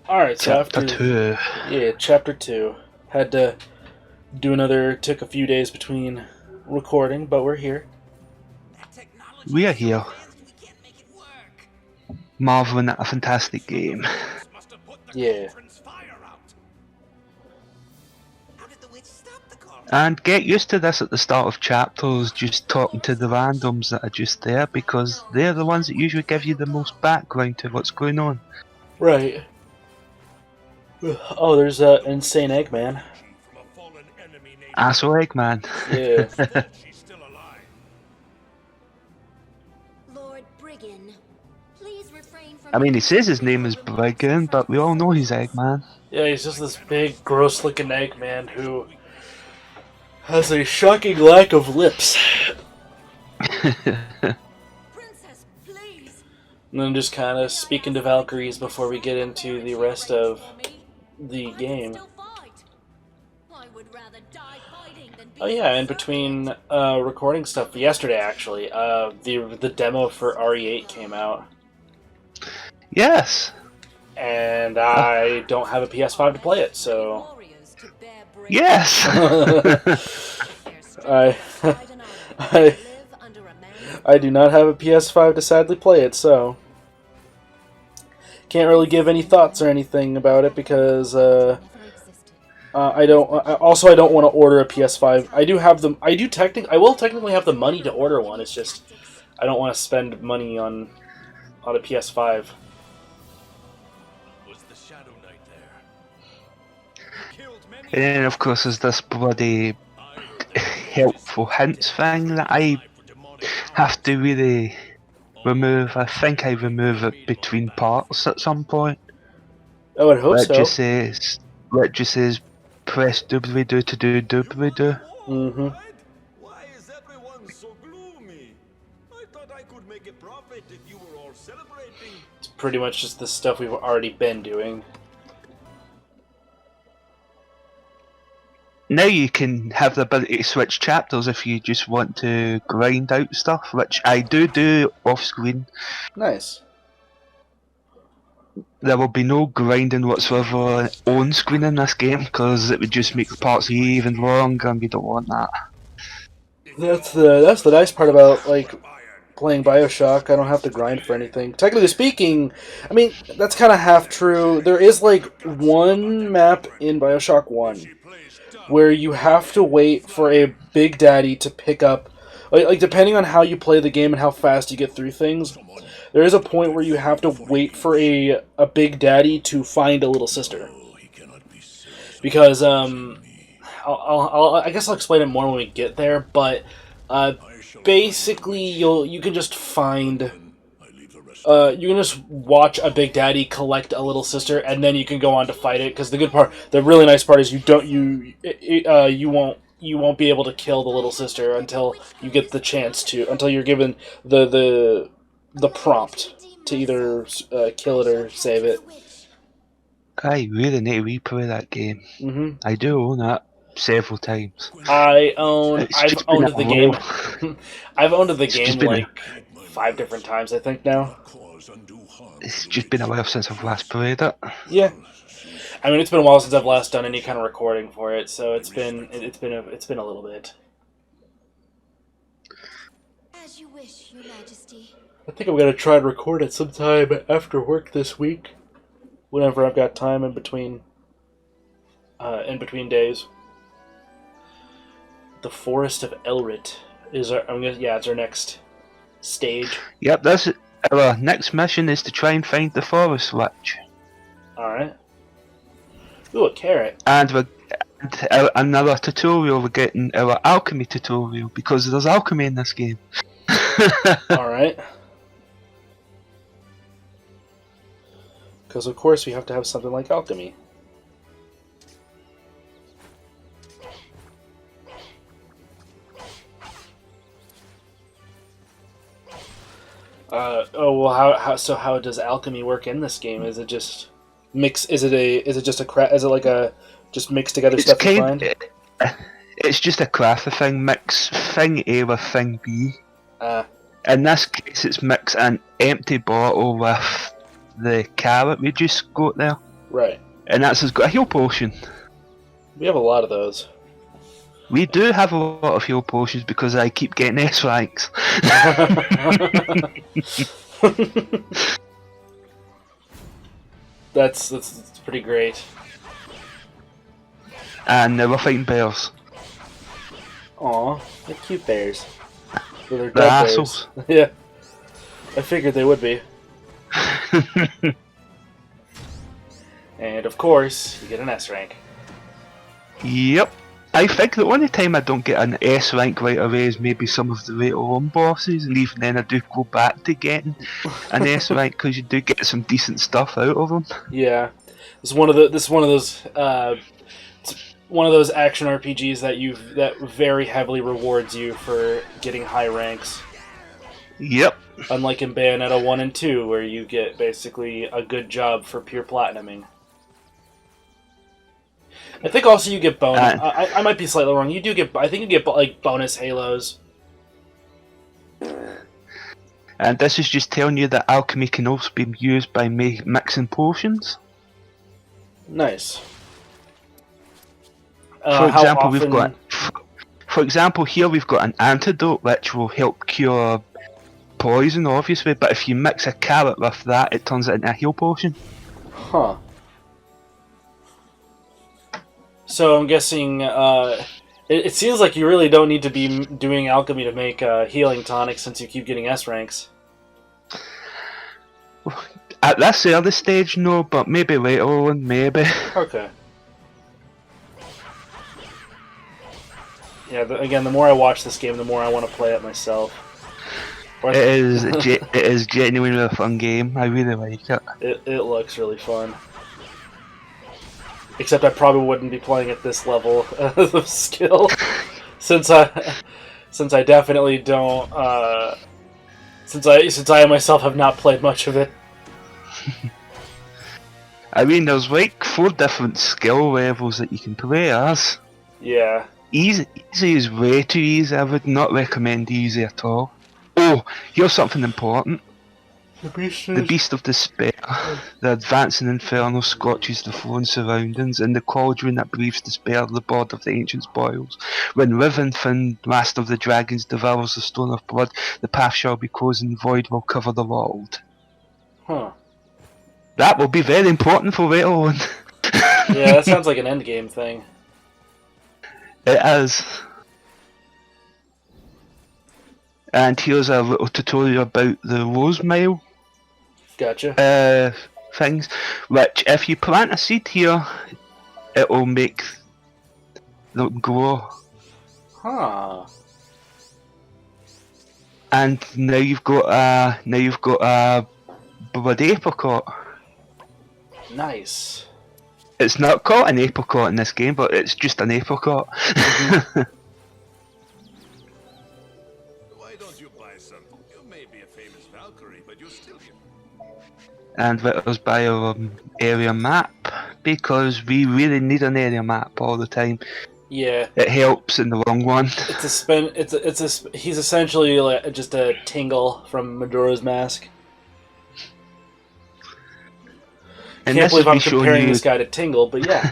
Alright, so Chapter after 2. chapter 2. Had to do another, took a few days between recording, but we're here. We are here, marveling at a fantastic game. Yeah. And get used to this at the start of chapters, just talking to the randoms that are just there, because they're the ones that usually give you the most background to what's going on. Right. Oh, there's an insane Eggman. Asshole Eggman. Yeah. I mean, he says his name is Brigand, but we all know he's Eggman. Yeah, he's just this big, gross-looking Eggman who has a shocking lack of lips. And then just kind of speaking to Valkyries before we get into the rest of the game. Oh yeah, in between recording stuff yesterday, actually, the demo for RE8 came out. Yes. And I don't have a PS5 to play it, so yes. I, I do not have a PS5 to sadly play it, so can't really give any thoughts or anything about it because I don't. Also, I don't want to order a PS5. I do have them. I will technically have the money to order one. It's just I don't want to spend money on a PS5. And then, of course, there's this bloody helpful hints thing that I have to really remove. I think I remove it between parts at some point. I would hope so. It just says press doobly-doo to do doobly-doo. Mm-hmm. Why is everyone so gloomy? I thought I could make a profit if you were all celebrating. It's pretty much just the stuff we've already been doing. Now you can have the ability to switch chapters if you just want to grind out stuff, which I do off screen. Nice. There will be no grinding whatsoever on screen in this game, because it would just make the parts even longer, and we don't want that. That's the nice part about playing BioShock. I don't have to grind for anything. Technically speaking, I mean that's kind of half true. There is one map in BioShock 1 where you have to wait for a Big Daddy to pick up, depending on how you play the game and how fast you get through things, there is a point where you have to wait for a Big Daddy to find a little sister. Because, I guess I'll explain it more when we get there, but basically you can just find... you can just watch a Big Daddy collect a little sister, and then you can go on to fight it. Because the really nice part is you won't be able to kill the little sister until you get the chance to, until you're given the prompt to either kill it or save it. I really need to replay that game. Mm-hmm. I do own that several times. I've owned the game. I've owned the game 5 different times, I think now. It's just been a while since I've last played it. Yeah, I mean it's been a while since I've last done any kind of recording for it, so it's been a little bit. As you wish, Your Majesty. I think I'm gonna try and record it sometime after work this week, whenever I've got time in between days. The Forest of Elrit is it's our next stage. Yep, that's it. Our next mission is to try and find the forest witch. Alright. Ooh, a carrot. And another tutorial, we're getting our alchemy tutorial, because there's alchemy in this game. Alright. Because of course we have to have something like alchemy. How does alchemy work in this game? Is it just just mix together stuff you find? It's just a craft thing, mix thing A with thing B. In this case, it's mix an empty bottle with the carrot we just got there. Right. and that's has got a heal potion. We have a lot of those. We do have a lot of heal potions because I keep getting S ranks. That's pretty great. And now we're fighting bears. Aw, they're cute bears. But they're The dead bears. assholes. Yeah. I figured they would be. And of course, you get an S rank. Yep. I think the only time I don't get an S rank right away is maybe some of the later on bosses, and even then I do go back to getting an S rank because you do get some decent stuff out of them. Yeah. This is one of those one of those action RPGs that very heavily rewards you for getting high ranks. Yep. Unlike in Bayonetta 1 and 2, where you get basically a good job for pure platinuming. I think also you get bonus. I might be slightly wrong. You do get. I think you get like bonus halos. And this is just telling you that alchemy can also be used by mixing potions. Nice. For how example, often... we've got. For example, here we've got an antidote which will help cure poison, obviously. But if you mix a carrot with that, it turns it into a heal potion. Huh. So I'm guessing it seems like you really don't need to be doing alchemy to make healing tonics since you keep getting S ranks. At this early stage, no, but maybe later on, maybe. Okay. Yeah, again, the more I watch this game, the more I want to play it myself. It is genuinely a fun game. I really like it. It looks really fun. Except I probably wouldn't be playing at this level of skill, since I definitely don't. Since I myself have not played much of it. I mean, there's like 4 different skill levels that you can play as. Yeah. Easy is way too easy. I would not recommend easy at all. Oh, here's something important. The Beast of Despair. The advancing inferno scorches the floor and surroundings, and the cauldron that breathes despair the board of the ancients boils. When Riventhin, master of the dragons, devours the stone of blood, the path shall be closed and the void will cover the world. Huh. That will be very important for later on. Yeah, that sounds like an endgame thing. It is. And here's a little tutorial about the rose mile. Gotcha. Things, which if you plant a seed here, it will make them grow. Huh. And now you've got a blood apricot. Nice. It's not called an apricot in this game, but it's just an apricot. Mm-hmm. Why don't you buy some? You may be a famous Valkyrie, but you're still here. And let us buy our area map, because we really need an area map all the time. Yeah. It helps in the long run. It's a spin. He's essentially like just a Tingle from Majora's Mask. And Can't this believe is I'm me showing comparing you, this guy to Tingle, but yeah.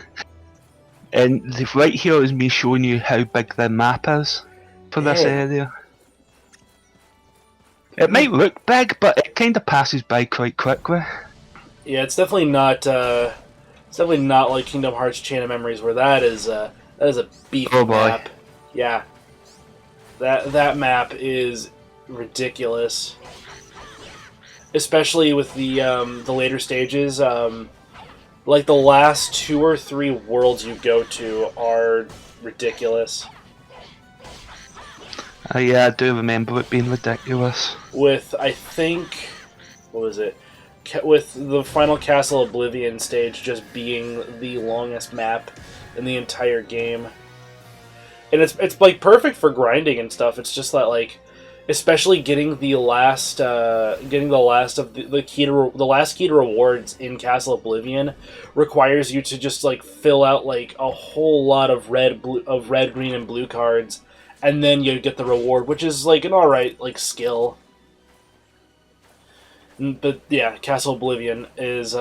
and right here is me showing you how big the map is for this Yeah. area. It might look big, but it kind of passes by quite quickly. Yeah, it's definitely not. It's definitely not like Kingdom Hearts Chain of Memories, where that is a beefy Oh boy. map. Yeah, that map is ridiculous, especially with the later stages. Like the last 2 or 3 worlds you go to are ridiculous. Yeah, I do remember it being ridiculous. With I think, what was it? With the final Castle Oblivion stage just being the longest map in the entire game, and it's like perfect for grinding and stuff. It's just that like, especially getting the last of the last key to rewards in Castle Oblivion requires you to just like fill out like a whole lot of red, green, and blue cards, and then you get the reward, which is like an alright like skill. But yeah, Castle Oblivion is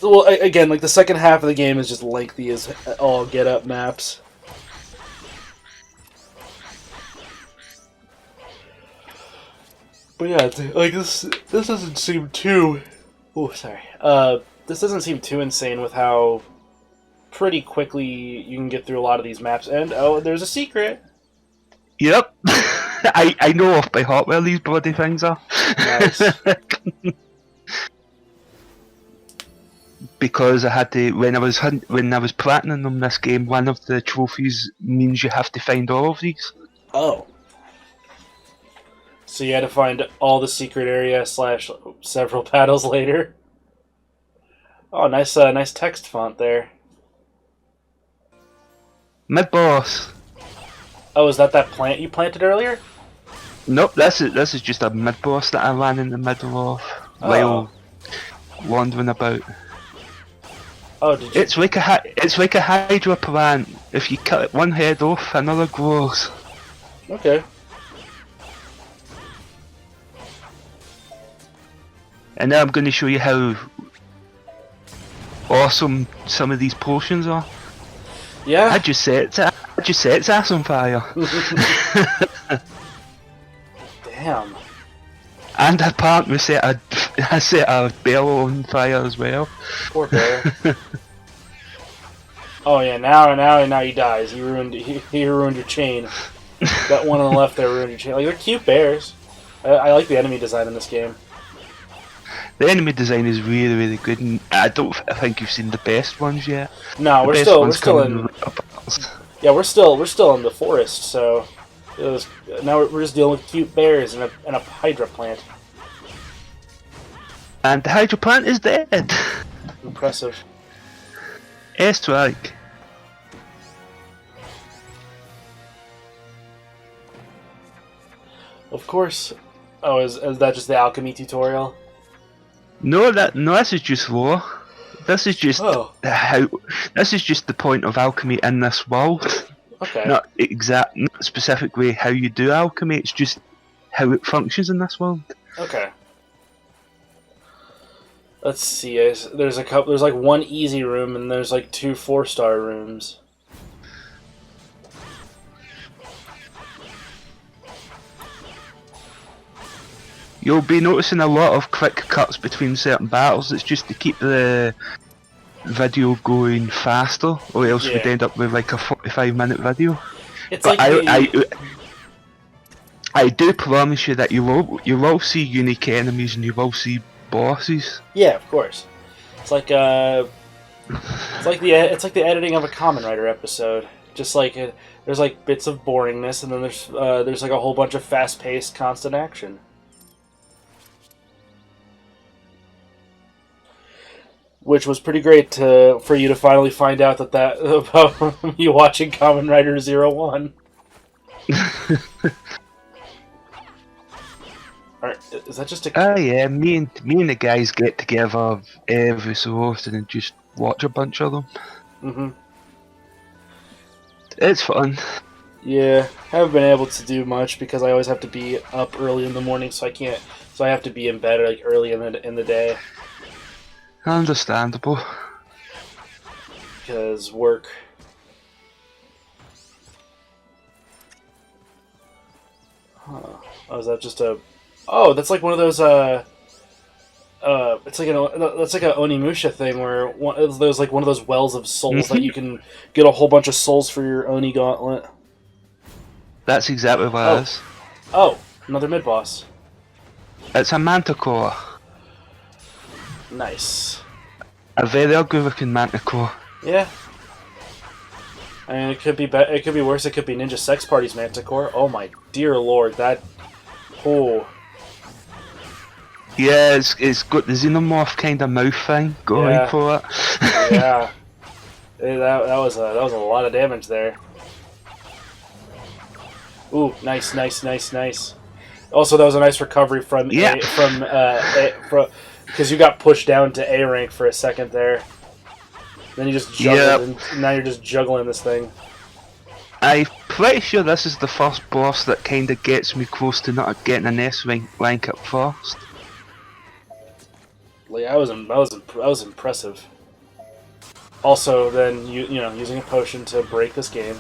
Well, again, like the second half of the game is just lengthy as all get up maps. But yeah, like this doesn't seem too. Oh, sorry. This doesn't seem too insane with how pretty quickly you can get through a lot of these maps. And oh, there's a secret. Yep. I know off by heart where these bloody things are. Nice. Because I had to when I was platinum them this game, one of the trophies means you have to find all of these. Oh. So you had to find all the secret area / several battles later. Oh, nice text font there. Mid boss. Oh, is that plant you planted earlier? Nope, this is just a mid boss that I ran in the middle of while wandering about. Oh, did you? It's like a hydra plant. If you cut one head off, another grows. Okay. And now I'm going to show you how awesome some of these potions are. Yeah. I just set its ass on fire. Damn. And apparently I set a bell on fire as well. Poor bear. Oh yeah, now he dies. He ruined your chain. That one on the left there ruined your chain. Like they're cute bears. I like the enemy design in this game. The enemy design is really, really good, and I think you've seen the best ones yet. No, we're still in. Yeah, we're still in the forest. So now we're just dealing with cute bears and a hydra plant. And the hydro plant is dead. Impressive. Airstrike. Of course. Oh, is that just the alchemy tutorial? No, this is just lore. This is just This is just the point of alchemy in this world. Okay. Not specifically how you do alchemy. It's just how it functions in this world. Okay. Let's see. There's like one easy room and there's like 2 4-star rooms. You'll be noticing a lot of quick cuts between certain battles. It's just to keep the video going faster, or else we'd end up with like a 45-minute video. It's but like I do promise you that you will see unique enemies and you will see bosses. Yeah, of course. It's like the editing of a Kamen Rider episode. Just like there's like bits of boringness, and then there's like a whole bunch of fast-paced, constant action. Which was pretty great for you to finally find out that about me watching Kamen Rider 01. Is that just a? Oh yeah, me and the guys get together every so often and just watch a bunch of them. Mhm. It's fun. Yeah, haven't been able to do much because I always have to be up early in the morning, so I can't. So I have to be in bed like early in the day. Understandable. Because work. Huh. Oh, is that just a? Oh, that's like one of those. It's like that's like a Onimusha thing where there's like one of those wells of souls that you can get a whole bunch of souls for your Oni gauntlet. That's exactly what it is. Oh, another mid boss. It's a manticore. Nice. A very ugly looking manticore. Yeah. I mean, it could be it could be worse. It could be Ninja Sex Party's Manticore. Oh my dear lord, that. Oh. Yeah, it's got the xenomorph kind of mouth thing going for it. Yeah. That was a lot of damage there. Ooh, nice. Also, that was a nice recovery from because you got pushed down to A rank for a second there. Then you just juggled, and now you're just juggling this thing. I'm pretty sure this is the first boss that kind of gets me close to not getting an S rank at first. Like that was impressive. Also, then you know using a potion to break this game.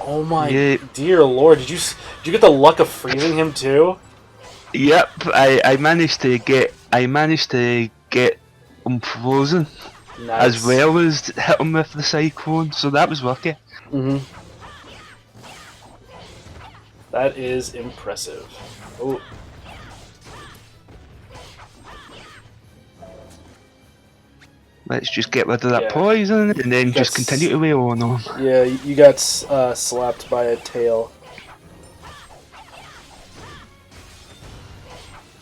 Oh my Yeah. dear lord! Did you get the luck of freezing him too? Yep, I managed to get him frozen as Nice. well as hit him with the cyclone, so that was lucky. Mm-hmm. That is impressive. Oh. Let's just get rid of that Yeah. poison and then just That's- continue to wail on him. Yeah, you got slapped by a tail.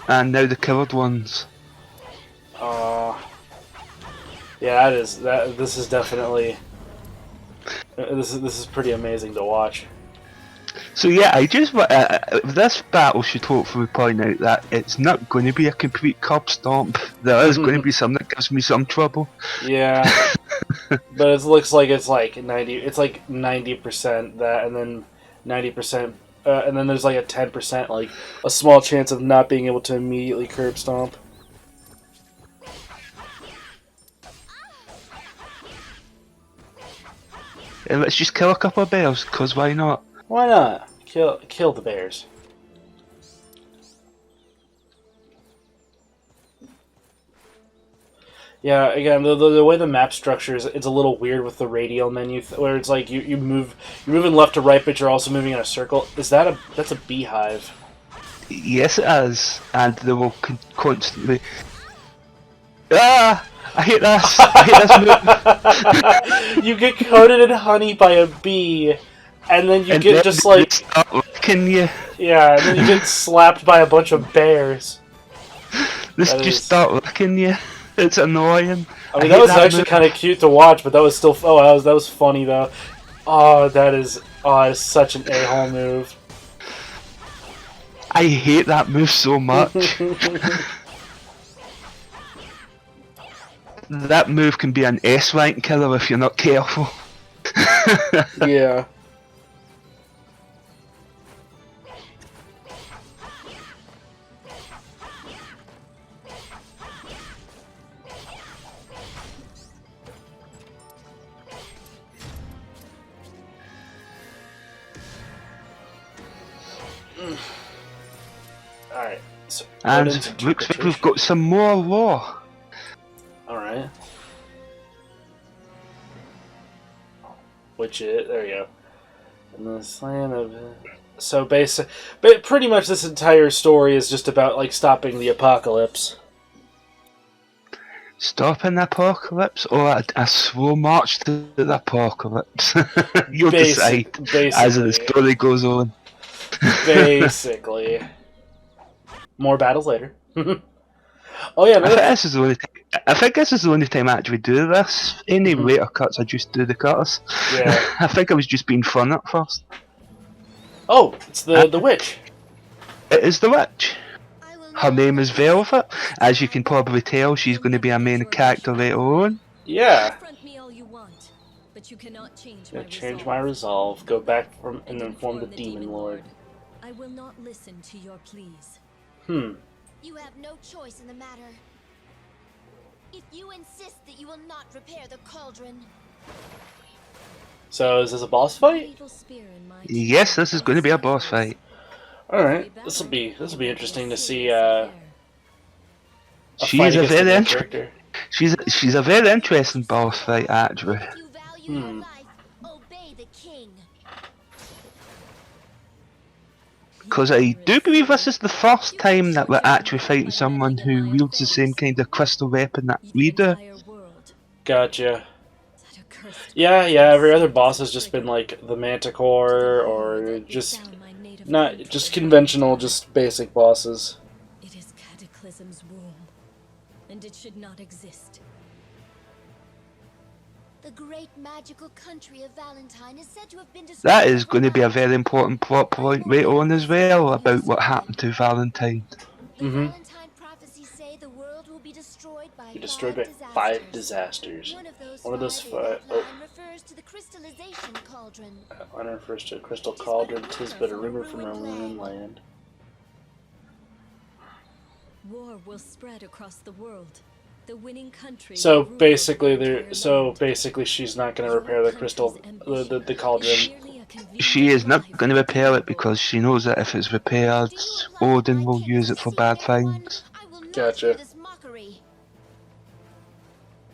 And now the coloured ones. Yeah, this is definitely this is pretty amazing to watch. So yeah, I just this battle should hopefully point out that it's not going to be a complete curb stomp. There is going to be something that gives me some trouble. Yeah, but it looks like it's like 90% that, and then 90%, and then there's like a 10% like a small chance of not being able to immediately curb stomp. And let's just kill a couple of bears, cause why not? Why not kill the bears? Yeah, again, the way the map structure is, it's a little weird with the radial menu, where it's like you're moving left to right, but you're also moving in a circle. That's a beehive? Yes, it is, and they will constantly. Ah! I hate this. I hate this move. You get coated in honey by a bee, and then you And get then just they like start licking you. yeah, and then you get slapped by a bunch of bears. They That just is- start licking you. It's annoying. I mean, hate that was that actually move. kind of cute to watch, but that was still that was funny though. Oh, that is such an a-hole move. I hate that move so much. That move can be an S rank killer if you're not careful. Yeah. Alright, so And Odin's looks like we've interpretation. got some more law. Alright. Which is, there you go. And the land of... So but pretty much this entire story is just about, like, stopping the apocalypse. Stopping the apocalypse or a slow march to the apocalypse? You'll decide as the Basically. story goes on. Basically. More battles later. Oh yeah, I another think this is the only time. I think this is the only time I actually do this. Any Mhm. later cuts, I just do the cuts. Yeah. I think I was just being fun at first. Oh, it's the witch. It is the witch. I will Her not name is let Velvet. As you can probably tell, she's going to be a main character later on. Yeah. Confront me all you want, but you cannot change Gonna my change resolve. my resolve. Go back from and inform the inform demon lord. I will not listen to your pleas. You have no choice in the matter. If you insist that you will not repair the cauldron, So is this a boss fight? Evil spear in my Yes, this is going to be a boss fight. All right. This will be interesting to see. A She fight is a against very new interesting. character. She's a very interesting boss fight actually. if you value your life, obey the king. Because I do believe this is the first time that we're actually fighting someone who wields the same kind of crystal weapon that we do. Gotcha. Yeah, every other boss has just been like the Manticore or just not just conventional, just basic bosses. It is Cataclysm's womb, and it should not exist. The great magical country of Valentine is said to have been destroyed. That is going to be a very important plot point later on as well about what happened to Valentine. The Valentine prophecies say the world will be destroyed by Five disasters. One of those five. refers to the crystallization cauldron. One refers to a crystal cauldron. 'Tis but a rumor from our ruined land. War will spread across the world. The winning country So will rule basically, over the entire land. basically she's not going to repair the crystal, the cauldron. Merely a She convenient is not rival going to for repair it playable. because she knows that if it's repaired, Do you imply that Odin I will can't use it for associate bad anyone? things. I will not Gotcha. hear this mockery.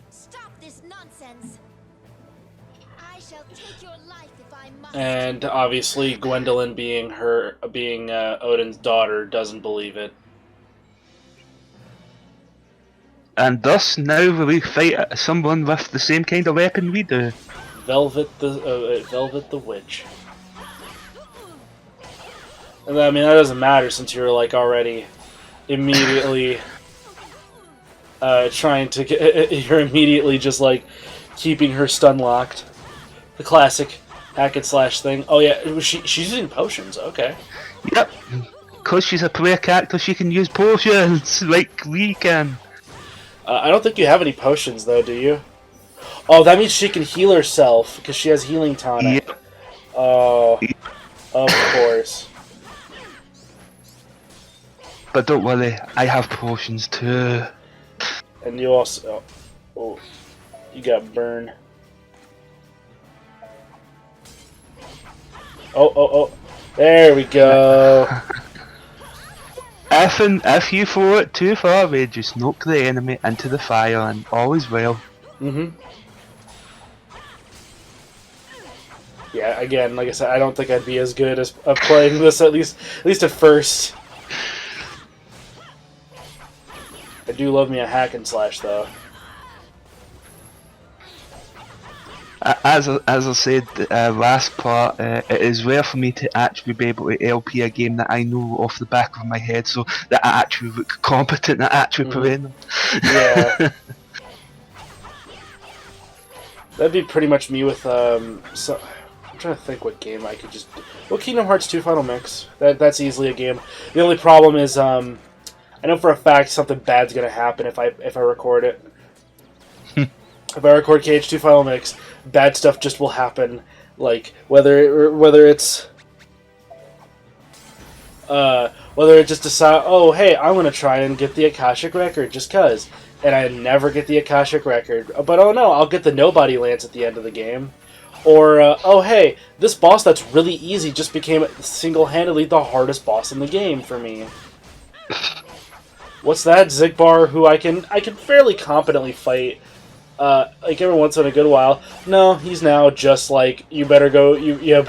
Stop this nonsense. I shall take your life if I must. And obviously, Gwendolyn, being Odin's daughter, doesn't believe it. And thus, now we fight someone with the same kind of weapon we do. Velvet the witch. And I mean, that doesn't matter since you're like already immediately trying to get. You're immediately just like keeping her stun locked. The classic hack and slash thing. Oh yeah, she's using potions. Okay. Yep. Because she's a player character, she can use potions like we can. I don't think you have any potions though, do you? Oh, that means she can heal herself because she has healing tonic. Yep. Oh, of course. But don't worry, I have potions too. And you also, oh, you got burn. Oh, there we go. If you throw it too far away, just knock the enemy into the fire and all is well. Mm-hmm. Yeah, again, like I said, I don't think I'd be as good as of playing this at least at first. I do love me a hack and slash though. As I said last part, it is rare for me to actually be able to LP a game that I know off the back of my head, so that I actually look competent at actually playing them. Yeah. That'd be pretty much me with so I'm trying to think what game I could just. Well, Kingdom Hearts 2 Final Mix. That's easily a game. The only problem is I know for a fact something bad's gonna happen if I record it. If I record KH2 Final Mix, bad stuff just will happen. Like whether it's just decide, oh hey, I'm gonna try and get the Akashic record just cause, and I never get the Akashic record. But oh no, I'll get the Nobody Lance at the end of the game. Or oh hey, this boss that's really easy just became single-handedly the hardest boss in the game for me. What's that? Zigbar, who I can fairly competently fight. Like every once in a good while. No, he's now just like, you better go. You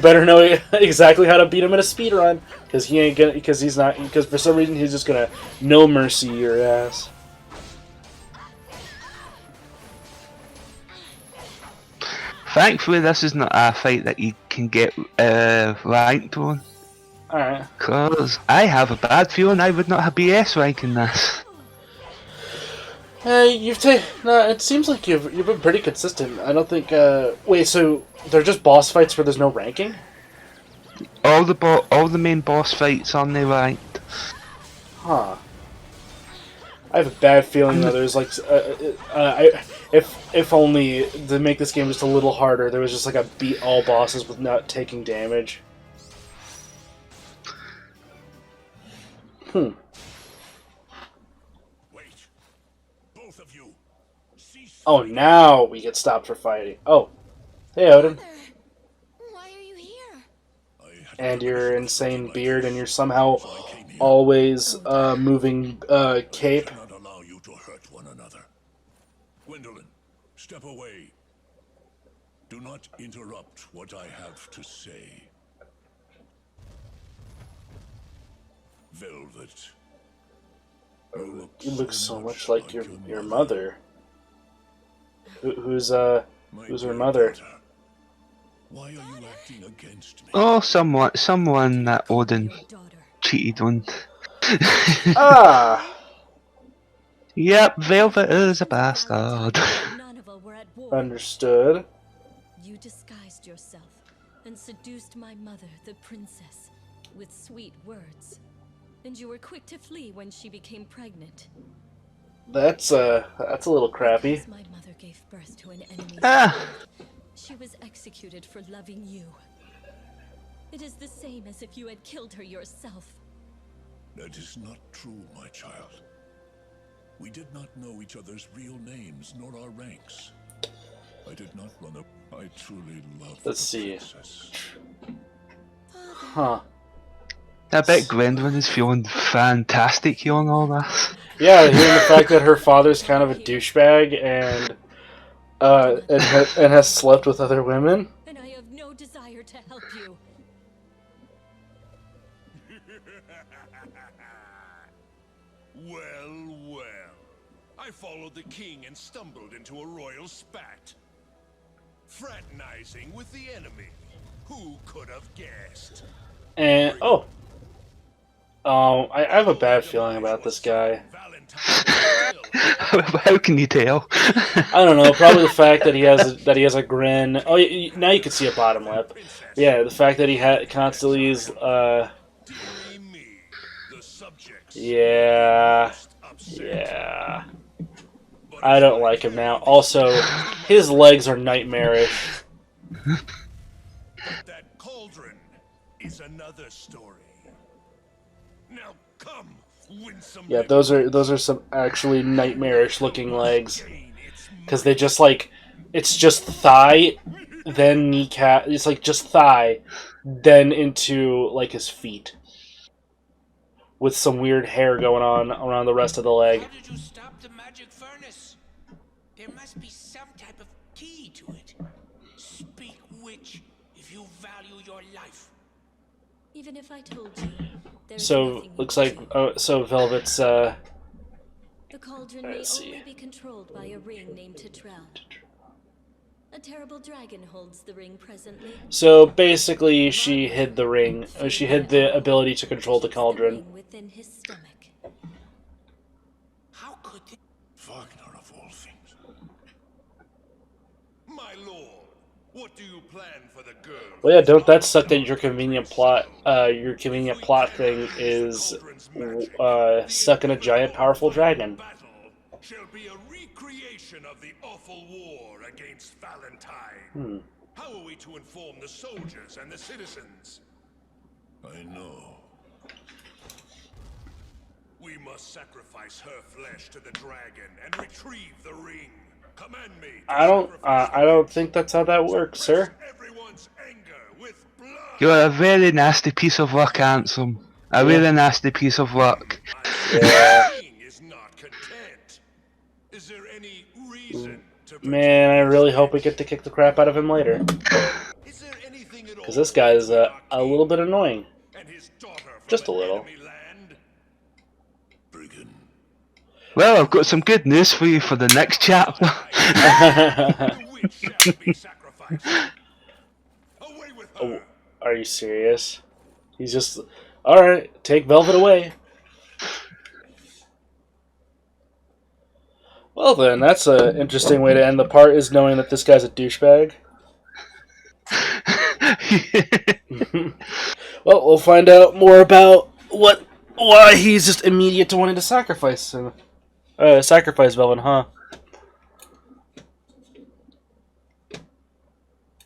better know exactly how to beat him in a speed run because he ain't gonna because for some reason he's just gonna no mercy your ass. Thankfully, this is not a fight that you can get ranked on. Alright. Because I have a bad feeling I would not have BS ranking this. No, it seems like you've been pretty consistent. I don't think. Wait, so they're just boss fights where there's no ranking? All the main boss fights on the ranked. Huh. I have a bad feeling that there's like, if only to make this game just a little harder, there was just like a beat all bosses with not taking damage. Wait. Both of you. Cease. Oh, now we get stopped for fighting. Oh, hey Odin, Mother, why are you here? and your insane beard, and your somehow always moving cape. I cannot allow you to hurt one another. Gwendolyn, step away. Do not interrupt what I have to say. Velvet. You look so much like your mother. Who's My her mother? daughter. Why are you acting against me? Oh, someone that Odin Your daughter. cheated on. Ah, Yep, Velvet is a bastard. None of us were at war. understood. You disguised yourself and seduced my mother, the princess, with sweet words. And you were quick to flee when she became pregnant. That's a little crappy. Because my mother gave birth to an enemy. Ah, She was executed for loving you. It is the same as if you had killed her yourself. That is not true, my child. We did not know each other's real names nor our ranks. I did not run up. I truly love Let's the see. princess. Huh. I bet Gwendolyn is feeling fantastic hearing all this. Yeah, hearing the fact that her father's kind of a douchebag and has slept with other women. And I have no desire to help you. Well, well. I followed the king and stumbled into a royal spat. Fraternizing with the enemy. Who could have guessed? And I have a bad feeling about this guy. How can you tell? I don't know. Probably the fact that he has a grin. Oh, now you can see a bottom lip. Yeah, the fact that he constantly is. Yeah. I don't like him now. Also, his legs are nightmarish. But that cauldron is another story. Now come, winsome. Yeah, those are some actually nightmarish looking legs. Because they just like, it's just thigh, then kneecap. It's like just thigh, then into like his feet, with some weird hair going on around the rest of the leg. How did you stop the magic furnace? There must be some type of key to it. Speak witch if you value your life. Even if I told you, there's So nothing looks you like can do. so Velvet's The cauldron may let's see. only be controlled by a ring named Tetrel. A terrible dragon holds the ring presently. So basically, she hid the ring. She hid the ability to control the Keeps cauldron. ring within his stomach. How could it? Wagner of all things. My lord, what do you plan for the girl? Well, yeah, don't that suck that your convenient plot thing is sucking a giant, powerful dragon. Battle shall be a recreation of the awful war against Valentine. How are we to inform the soldiers and the citizens? I know. We must sacrifice her flesh to the dragon and retrieve the ring. Command me. To sacrifice I don't think that's how that works, sir. everyone's anger with blood. You're a very nasty piece of work, Ansem. A really nasty piece of work. Yeah. The king is not content. Is there any reason to Man, I really hope we get to kick the crap out of him later. Is there anything at all? Because this guy is a little bit annoying. And his daughter from Just a an little. enemy land? Brigand. Well, I've got some good news for you for the next chapter. The witch shall be sacrificed. Away with her. Are you serious? He's just... Alright, take Velvet away. Well then, that's an interesting way to end the part, is knowing that this guy's a douchebag. Well, we'll find out more about why he's just immediate to wanting to sacrifice him. Sacrifice Velvet, huh?